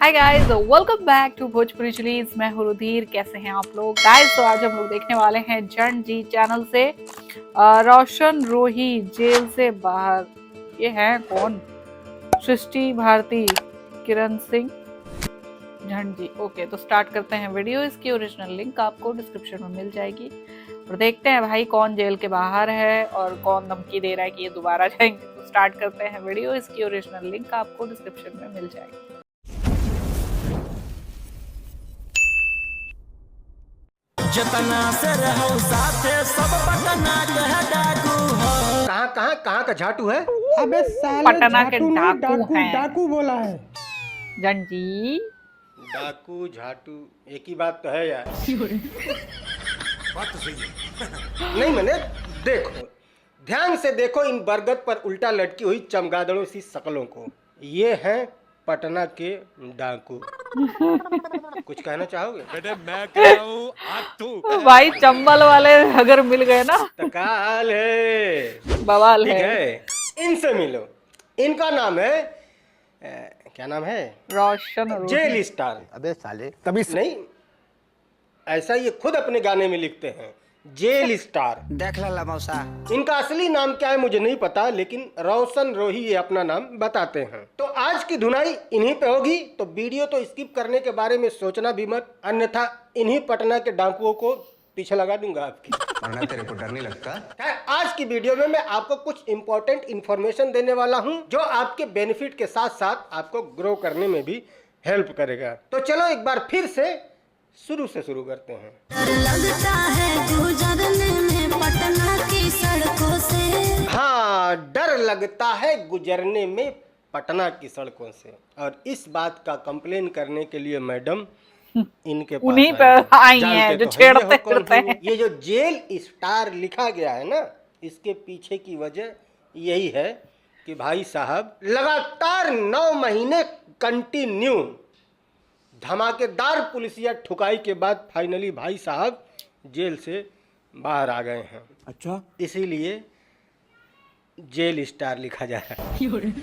Hi guys, welcome back to Bhojpuri chillies. मैं हूँ रुधिर। कैसे हैं आप लोग गाइस? तो आज हम लोग देखने वाले हैं जन जी चैनल से रोशन रोही जेल से बाहर। ये हैं कौन? सृष्टि भारती, किरण सिंह, झंड जी। ओके, तो स्टार्ट करते हैं वीडियो। इसकी ओरिजिनल लिंक आपको डिस्क्रिप्शन में मिल जाएगी और देखते हैं भाई कौन जेल के बाहर है और कौन धमकी दे रहा है कि ये दोबारा जाएंगे। तो स्टार्ट करते हैं वीडियो। इसकी ओरिजिनल लिंक आपको डिस्क्रिप्शन में मिल जाएगी। जतना से रहो साथे सब पटना कह डाकू हो। कहाँ का झाटू है? अबे साले पटना के झाटू नहीं, डाकू हैं। डाकू बोला है। जन जी डाकू झाटू एक ही बात तो है यार। बात तो सही है। नहीं मैंने देखो, ध्यान से देखो इन बरगद पर उल्टा लटकी हुई चमगादड़ों सी शकलों को। ये हैं पटना के डाकू। कुछ कहना चाहोगे? बेटे मैं कह रहा हूँ आज तू भाई, चंबल वाले अगर मिल गए ना तो क्या हाल है? बवाल ठीक है। है, इनसे मिलो। इनका नाम है क्या नाम है? रोशन रोही। Jail star. अबे साले तभी नहीं, ऐसा ये खुद अपने गाने में लिखते हैं, जेल स्टार। देख ला मौसा। इनका असली नाम क्या है मुझे नहीं पता, लेकिन रोशन रोही ये अपना नाम बताते हैं। तो आज की धुनाई इन्हीं पे होगी, तो वीडियो तो स्किप करने के बारे में सोचना भी मत, अन्यथा इन्हीं पटना के डाकुओं को पीछे लगा दूंगा आपकी। वरना तेरे को डर नहीं लगता? खैर, आज की वीडियो में मैं आपको कुछ इंपॉर्टेंट इन्फॉर्मेशन देने वाला हूं, जो आपके बेनिफिट के साथ साथ आपको ग्रो करने में भी हेल्प करेगा। तो चलो एक बार फिर से शुरू करते हैं। लगता है गुजरने में पटना की सड़कों से। हाँ, डर लगता है गुजरने में पटना की सड़कों से। और इस बात का कंप्लेन करने के लिए मैडम इनके पास उन्हीं पे आई हैं जो छेड़ते फिरते हैं। ये जो जेल स्टार लिखा गया है ना, इसके पीछे की वजह यही है कि भाई साहब लगातार 9 महीने कंटिन्यू धमाकेदार पुलिसिया ठुकाई के बाद फाइनली भाई साहब जेल से बाहर आ गए हैं। अच्छा, इसीलिए जेल स्टार लिखा जा रहा है।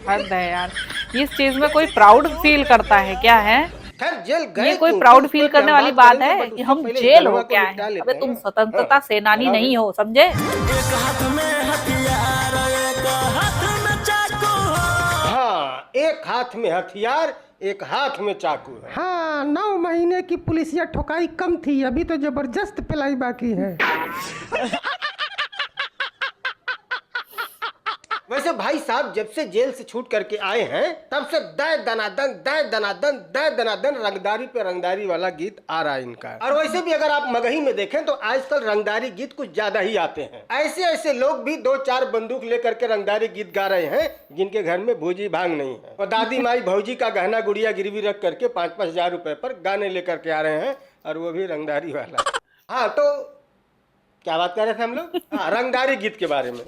हद है यार, इस चीज में कोई प्राउड फील करता है क्या है? खैर जेल गए ये कोई क्यों? प्राउड उस फील पर करने हम वाली बात बात है करेंगे, कि बट हम उससे पहले जेल गलवा हो को क्या निपटा है? लेते अबे तुम हैं। स्वतंत्रता हाँ, सेनानी बराबर। नहीं हो, समझे? एक हाथ में हथियार एक हाथ में चाकू हो। हाँ, एक हाथ में हथियार एक हाथ में चाकू है। हाँ 9 महीने की पुलिसिया ठोकाई कम थी, अभी तो जबरदस्त पिलाई बाकी है। वैसे भाई साहब जब से जेल से छूट करके आए हैं, तब से दय दनादन रंगदारी पे रंगदारी वाला गीत आ रहा है इनका। और वैसे भी अगर आप मगही में देखें तो आजकल रंगदारी गीत कुछ ज्यादा ही आते हैं। ऐसे ऐसे लोग भी 2-4 बंदूक लेकर के रंगदारी गीत गा रहे हैं, जिनके घर में भूजी भांग नहीं है और दादी माई भौजी का गहना गुड़िया गिरवी रख करके 5-5 हजार रुपए पर गाने लेकर के आ रहे हैं, और वो भी रंगदारी वाला। हाँ, तो क्या बात कर रहे थे हम लोग? हाँ, रंगदारी गीत के बारे में।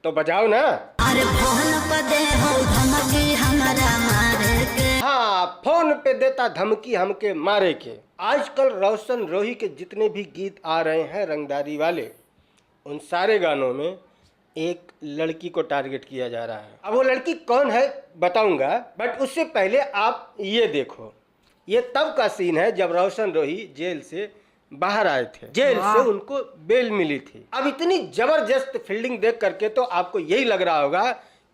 तो बजाओ ना। अरे फोन पर दे हो धमकी हमारा मारे के। हाँ, फोन पे देता धमकी हमके मारे के। आजकल रोशन रोही के जितने भी गीत आ रहे हैं रंगदारी वाले, उन सारे गानों में एक लड़की को टारगेट किया जा रहा है। अब वो लड़की कौन है बताऊंगा, बट उससे पहले आप ये देखो, ये तब का सीन है जब रोशन रोही जेल से बाहर आए थे। जेल से उनको बेल मिली थी। अब इतनी जबरदस्त फील्डिंग देख करके तो आपको यही लग रहा होगा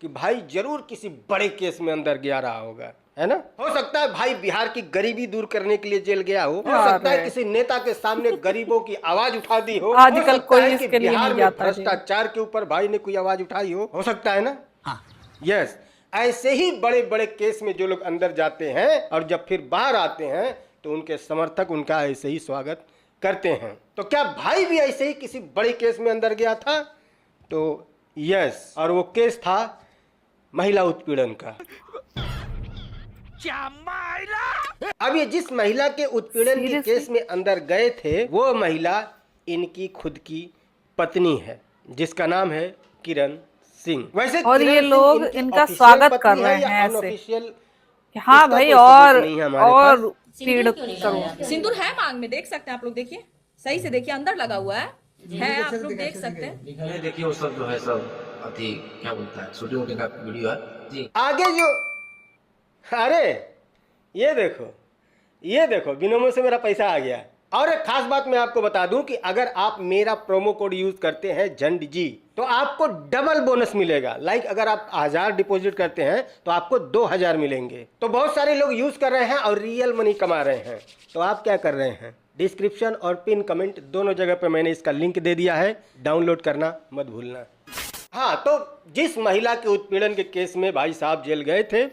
कि भाई जरूर किसी बड़े केस में अंदर गया रहा होगा, है ना? हो सकता है भाई बिहार की गरीबी दूर करने के लिए जेल गया हो सकता है किसी नेता के सामने गरीबों की आवाज उठा दी हो आजकल सकता कोई है कि इसके लिए बिहार नहीं में जाता है। भ्रष्टाचार के ऊपर भाई ने कोई आवाज उठाई हो सकता है ना। हाँ। यस, ऐसे ही बड़े बड़े केस में जो लोग अंदर जाते हैं और जब फिर बाहर आते हैं तो उनके समर्थक उनका ऐसे ही स्वागत करते हैं। तो क्या भाई भी ऐसे ही किसी बड़े केस में अंदर गया था? तो यस, और वो केस था महिला उत्पीड़न का। अब ये जिस महिला के उत्पीड़न के केस में अंदर गए थे, वो महिला इनकी खुद की पत्नी है, जिसका नाम है किरण सिंह। वैसे और किरण ये सिंह लोग इनकी इनका ऑफिशियल स्वागत पत्नी कर रहे है या हैं ऐसे। अनऑफिशियल? हाँ इसका भाई, कोई सबूत नहीं है हमारे और पास। पीड़ित करो। सिंदूर है मांग में, देख सकते हैं आप लोग। देखिए सही से, देखिए अंदर लगा हुआ है आप लोग देख सकते हैं। ये देखिए वो सब जो है सब अति क्या बोलता है शूटिंग वूटिंग का वीडियो है जी। आगे जो, अरे ये देखो बिनोमो से मेरा पैसा आ गया। और एक खास बात मैं आपको बता दूं कि अगर आप मेरा प्रोमो कोड यूज करते हैं झंड जी तो आपको डबल बोनस मिलेगा। लाइक अगर आप 1000 डिपॉजिट करते हैं तो आपको 2000 मिलेंगे। तो बहुत सारे लोग यूज कर रहे हैं और रियल मनी कमा रहे हैं। तो आप क्या कर रहे हैं, डिस्क्रिप्शन और पिन कमेंट दोनों जगह पे मैंने इसका लिंक दे दिया है, डाउनलोड करना मत भूलना। हाँ, तो जिस महिला के उत्पीड़न के केस में भाई साहब जेल गए थे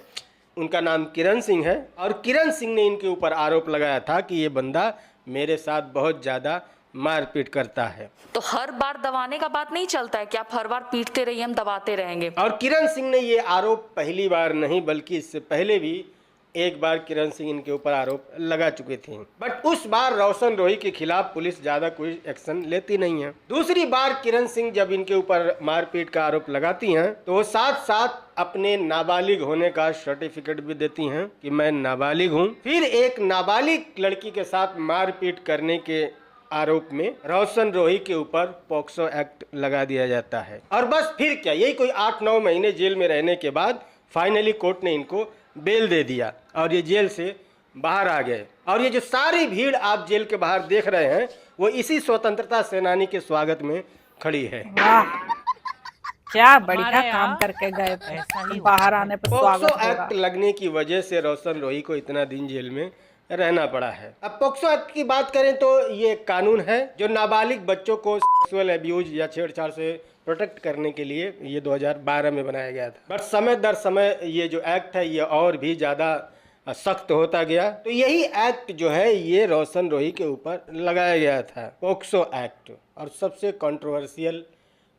उनका नाम किरण सिंह है और किरण सिंह ने इनके ऊपर आरोप लगाया था कि ये बंदा मेरे साथ बहुत ज़्यादा मारपीट करता है। तो हर बार दबाने का बात नहीं चलता है कि आप हर बार पीटते रहिए, हम दबाते रहेंगे। और किरण सिंह ने ये आरोप पहली बार नहीं बल्कि इससे पहले भी एक बार किरण सिंह इनके ऊपर आरोप लगा चुके थे, बट उस बार रोशन रोही के खिलाफ पुलिस ज्यादा कोई एक्शन लेती नहीं है। दूसरी बार किरण सिंह जब इनके ऊपर मारपीट का आरोप लगाती हैं तो वो साथ साथ अपने नाबालिग होने का सर्टिफिकेट भी देती हैं कि मैं नाबालिग हूँ। फिर एक नाबालिग लड़की के साथ मारपीट करने के आरोप में रोशन रोही के ऊपर पॉक्सो एक्ट लगा दिया जाता है। और बस फिर क्या, यही कोई 8-9 महीने जेल में रहने के बाद फाइनली कोर्ट ने इनको बेल दे दिया और ये जेल से बाहर आ गए। और ये जो सारी भीड़ आप जेल के बाहर देख रहे हैं वो इसी स्वतंत्रता सेनानी के स्वागत में खड़ी है। वाह, क्या बढ़िया काम करके गए, बाहर आने पर स्वागत पॉक्सो होगा। एक्ट लगने की वजह से रोशन रोही को इतना दिन जेल में रहना पड़ा है। अब पॉक्सो एक्ट की बात करें तो ये कानून है जो नाबालिग बच्चों को सेक्सुअल एब्यूज या छेड़छाड़ से प्रोटेक्ट करने के लिए ये 2012 में बनाया गया था। बट समय दर समय ये जो एक्ट है ये और भी ज़्यादा सख्त होता गया। तो यही एक्ट जो है ये रोशन रोही के ऊपर लगाया गया था, पॉक्सो एक्ट। और सबसे कंट्रोवर्शियल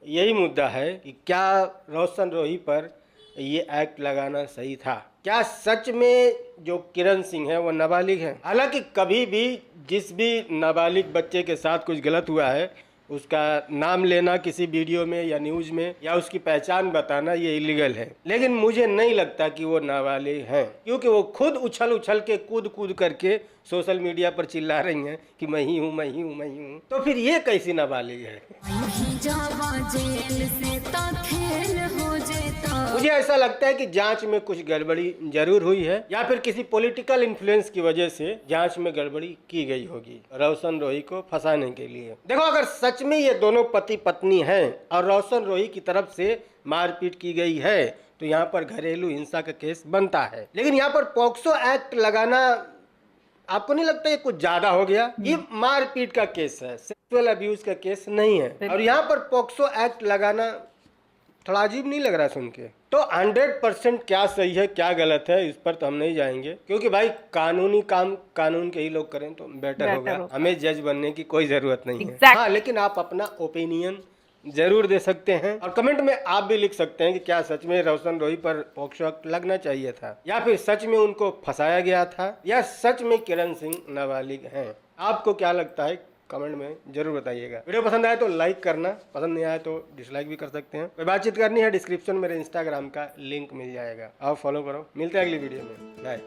यही मुद्दा है कि क्या रोशन रोही पर ये एक्ट लगाना सही था। क्या सच में जो किरण सिंह है वो नाबालिग है? हालांकि कभी भी जिस भी नाबालिग बच्चे के साथ कुछ गलत हुआ है उसका नाम लेना किसी वीडियो में या न्यूज में या उसकी पहचान बताना ये इलीगल है। लेकिन मुझे नहीं लगता कि वो नाबालिग हैं, क्योंकि वो खुद उछल उछल के कूद करके सोशल मीडिया पर चिल्ला रही हैं कि मैं ही हूँ, मैं ही हूँ, मैं ही हूँ। तो फिर ये कैसी नाबालिग है? मुझे ऐसा लगता है कि जांच में कुछ गड़बड़ी जरूर हुई है या फिर किसी पॉलिटिकल इन्फ्लुएंस की वजह से जांच में गड़बड़ी की गई होगी रोशन रोही को फंसाने के लिए। देखो, अगर सच में ये दोनों पति पत्नी हैं और रोशन रोही की तरफ से मारपीट की गई है तो यहाँ पर घरेलू हिंसा का केस बनता है। लेकिन यहाँ पर पॉक्सो एक्ट लगाना आपको नहीं लगता ये कुछ ज्यादा हो गया? ये मारपीट का केस है, सेक्सुअल अब्यूज का केस नहीं है। और यहाँ पर पॉक्सो एक्ट लगाना थोड़ा अजीब नहीं लग रहा सुन के? तो 100% क्या सही है क्या गलत है इस पर तो हम नहीं जाएंगे, क्योंकि भाई कानूनी काम कानून के ही लोग करें तो बेटर होगा। हमें जज बनने की कोई जरूरत नहीं है। हाँ, लेकिन आप अपना ओपिनियन जरूर दे सकते हैं और कमेंट में आप भी लिख सकते हैं कि क्या सच में रोशन रोही पर पॉक्सो एक्ट लगना चाहिए था या फिर सच में उनको फंसाया गया था या सच में किरण सिंह नाबालिग हैं। आपको क्या लगता है कमेंट में जरूर बताइएगा। वीडियो पसंद आए तो लाइक करना, पसंद नहीं आए तो डिसलाइक भी कर सकते हैं। कोई बातचीत करनी है डिस्क्रिप्शन मेरे इंस्टाग्राम का लिंक मिल जाएगा, आप फॉलो करो। मिलते हैं अगली वीडियो में, बाय।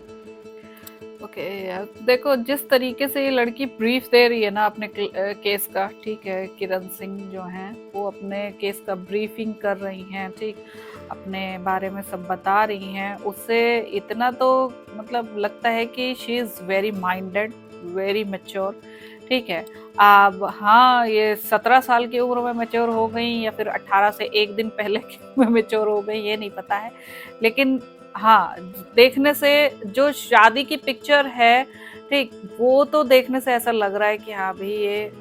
ओके, देखो जिस तरीके से ये लड़की ब्रीफ दे रही है ना अपने केस का, ठीक है, किरण सिंह जो हैं वो अपने केस का ब्रीफिंग कर रही हैं, ठीक, अपने बारे में सब बता रही हैं, उससे इतना तो मतलब लगता है कि she is very minded, very mature, ठीक है। अब हाँ, ये 17 साल की उम्र में मैच्योर हो गई या फिर 18 से एक दिन पहले में मैच्योर हो गई ये नहीं पता है, लेकिन हाँ, देखने से जो शादी की पिक्चर है, ठीक, वो तो देखने से ऐसा लग रहा है कि हाँ भाई ये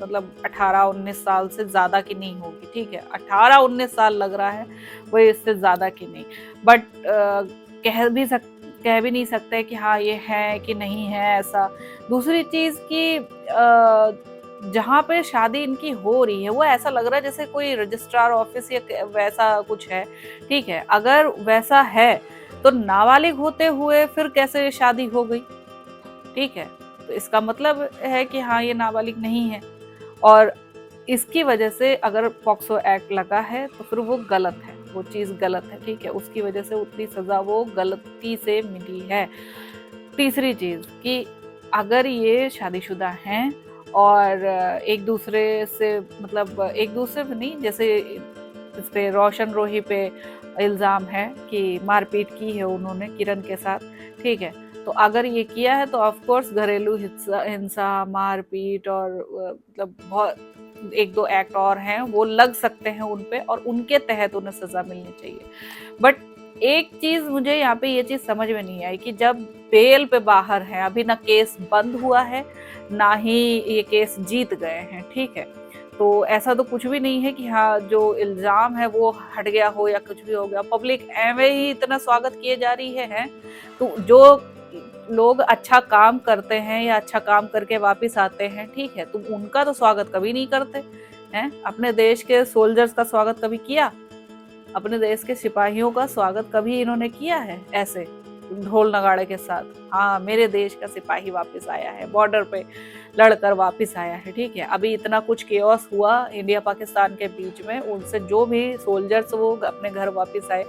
मतलब 18-19 साल से ज़्यादा की नहीं होगी, ठीक है, 18-19 साल लग रहा है, वो इससे ज़्यादा की नहीं। बट कह भी नहीं सकते कि हाँ ये है कि नहीं है ऐसा। दूसरी चीज़ कि जहाँ पे शादी इनकी हो रही है वो ऐसा लग रहा है जैसे कोई रजिस्ट्रार ऑफिस या वैसा कुछ है, ठीक है। अगर वैसा है तो नाबालिग होते हुए फिर कैसे शादी हो गई, ठीक है, तो इसका मतलब है कि हाँ ये नाबालिग नहीं है और इसकी वजह से अगर पॉक्सो एक्ट लगा है तो फिर वो गलत है, वो चीज़ गलत है, ठीक है, उसकी वजह से उतनी सज़ा वो गलती से मिली है। तीसरी चीज़ कि अगर ये शादीशुदा हैं और एक दूसरे से मतलब एक दूसरे पे नहीं, जैसे इस पे रोशन रोही पे इल्ज़ाम है कि मारपीट की है उन्होंने किरण के साथ, ठीक है। तो अगर ये किया है तो ऑफ कोर्स घरेलू हिंसा, मारपीट और मतलब बहुत 1-2 एक्ट और हैं वो लग सकते हैं उन पे और उनके तहत उन्हें सज़ा मिलनी चाहिए। बट एक चीज़ मुझे यहाँ पे ये चीज़ समझ में नहीं आई कि जब बेल पे बाहर हैं, अभी ना केस बंद हुआ है, ना ही ये केस जीत गए हैं, ठीक है। तो ऐसा तो कुछ भी नहीं है कि हाँ जो इल्ज़ाम है वो हट गया हो या कुछ भी हो गया। पब्लिक एवं ही इतना स्वागत किए जा रही है। तो जो लोग अच्छा काम करते हैं या अच्छा काम करके वापस आते हैं, ठीक है, तुम उनका तो स्वागत कभी नहीं करते हैं। अपने देश के सोल्जर्स का स्वागत कभी किया? अपने देश के सिपाहियों का स्वागत कभी इन्होंने किया है ऐसे ढोल नगाड़े के साथ? हाँ, मेरे देश का सिपाही वापस आया है, बॉर्डर पे लड़कर वापस आया है, ठीक है। अभी इतना कुछ केओस हुआ इंडिया पाकिस्तान के बीच में, उनसे जो भी सोल्जर्स वो अपने घर वापस आए,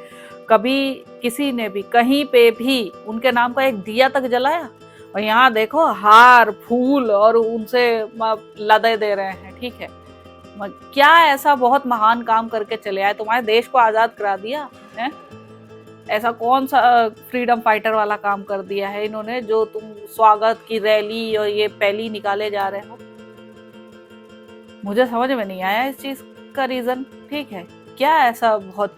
कभी किसी ने भी कहीं पे भी उनके नाम का एक दिया तक जलाया? और यहाँ देखो हार फूल और उनसे लदे दे रहे हैं, ठीक है। क्या ऐसा बहुत महान काम करके चले आए? तुम्हारे देश को आजाद करा दिया है? ऐसा कौन सा फ्रीडम फाइटर वाला काम कर दिया है इन्होंने जो तुम स्वागत की रैली और ये पहली निकाले जा रहे हो? मुझे समझ में नहीं आया इस चीज का रीजन, ठीक है। क्या ऐसा बहुत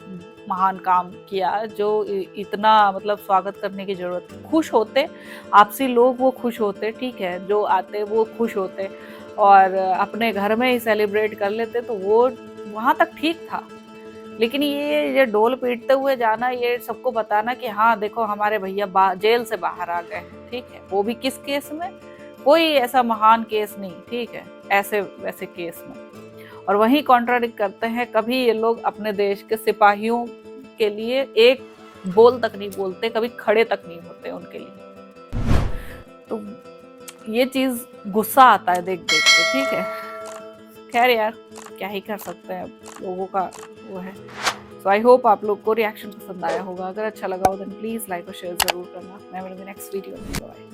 महान काम किया जो इतना मतलब स्वागत करने की जरूरत है? खुश होते आपसी लोग, वो खुश होते, ठीक है, जो आते वो खुश होते और अपने घर में ही सेलिब्रेट कर लेते तो वो वहां तक ठीक था। लेकिन ये ढोल पीटते हुए जाना, ये सबको बताना कि हाँ देखो हमारे भैया जेल से बाहर आ गए, ठीक है, वो भी किस केस में? कोई ऐसा महान केस नहीं, ठीक है, ऐसे वैसे केस में। और वही कॉन्ट्राडिक्ट करते हैं। कभी ये लोग अपने देश के सिपाहियों के लिए एक बोल तक नहीं बोलते, कभी खड़े तक नहीं होते उनके लिए। तो ये चीज गुस्सा आता है देख देख के, ठीक है। खैर यार, क्या ही कर सकते हैं, लोगों का वो है। सो आई होप आप लोग को रिएक्शन पसंद आया होगा। अगर अच्छा लगा हो देन प्लीज लाइक और शेयर जरूर करना। मैं मिलूंगी नेक्स्ट वीडियो में। बाय।